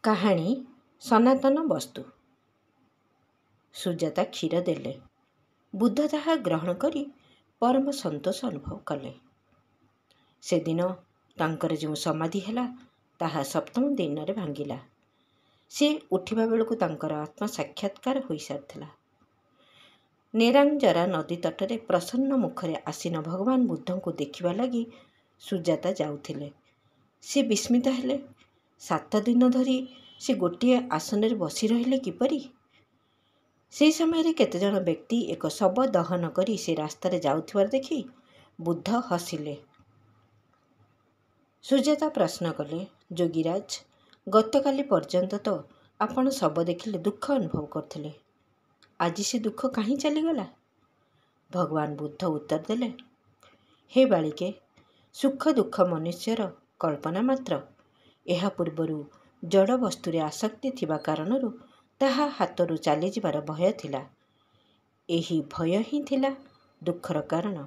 କାହାଣୀ ସନାତନ ବସ୍ତୁ। ସୁଜାତା କ୍ଷୀର ଦେଲେ। ବୁଦ୍ଧ ତାହା ଗ୍ରହଣ କରି ପରମ ସନ୍ତୋଷ ଅନୁଭବ କଲେ। ସେଦିନ ତାଙ୍କର ଯେଉଁ ସମାଧି ହେଲା ତାହା ସପ୍ତମ ଦିନରେ ଭାଙ୍ଗିଲା। ସେ ଉଠିବା ବେଳକୁ ତାଙ୍କର ଆତ୍ମ ସାକ୍ଷାତକାର ହୋଇସାରିଥିଲା। ନେରାଙ୍ଗଜରା ନଦୀ ତଟରେ ପ୍ରସନ୍ନ ମୁଖରେ ଆସୀନ ଭଗବାନ ବୁଦ୍ଧଙ୍କୁ ଦେଖିବା ଲାଗି ସୁଜାତା ଯାଉଥିଲେ। ସେ ବିସ୍ମିତ ହେଲେ। 7 ଦିନ ଧରି ସେ ଗୋଟିଏ ଆସନରେ ବସି ରହିଲେ କିପରି? ସେହି ସମୟରେ କେତେଜଣ ବ୍ୟକ୍ତି ଏକ ଶବ ଦହନ କରି ସେ ରାସ୍ତାରେ ଯାଉଥିବାର ଦେଖି ବୁଦ୍ଧ ହସିଲେ। ସୁଜାତା ପ୍ରଶ୍ନ କଲେ, ଯୋଗୀରାଜ, ଗତକାଲି ପର୍ଯ୍ୟନ୍ତ ତ ଆପଣ ଶବ ଦେଖିଲେ ଦୁଃଖ ଅନୁଭବ କରୁଥିଲେ। ଆଜି ସେ ଦୁଃଖ କାହିଁ ଚାଲିଗଲା? ଭଗବାନ ବୁଦ୍ଧ ଉତ୍ତର ଦେଲେ, ହେ ବାଳିକେ, ସୁଖ ଦୁଃଖ ମନୁଷ୍ୟର କଳ୍ପନା ମାତ୍ର। ଏହା ପୂର୍ବରୁ ଜଡ଼ ବସ୍ତୁରେ ଆସକ୍ତି ଥିବା କାରଣରୁ ତାହା ହାତରୁ ଚାଲିଯିବାର ଭୟ ଥିଲା। ଏହି ଭୟ ହିଁ ଥିଲା ଦୁଃଖର କାରଣ।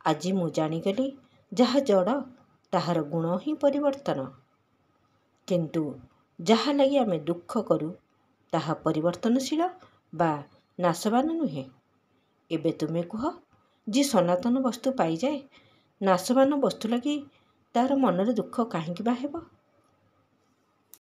ଆଜି ମୁଁ ଜାଣିଗଲି, ଯାହା ଜଡ଼ ତାହାର ଗୁଣ ହିଁ ପରିବର୍ତ୍ତନ। କିନ୍ତୁ ଯାହା ଲାଗି ଆମେ ଦୁଃଖ କରୁ ତାହା ପରିବର୍ତ୍ତନଶୀଳ ବା ନାଶବାନ ନୁହେଁ। ଏବେ ତୁମେ କୁହ, ଯିଏ ସନାତନ ବସ୍ତୁ ପାଇଯାଏ, ନାଶବାନ ବସ୍ତୁ ଲାଗି ତାର ମନରେ ଦୁଃଖ କାହିଁକି ବା ହେବ?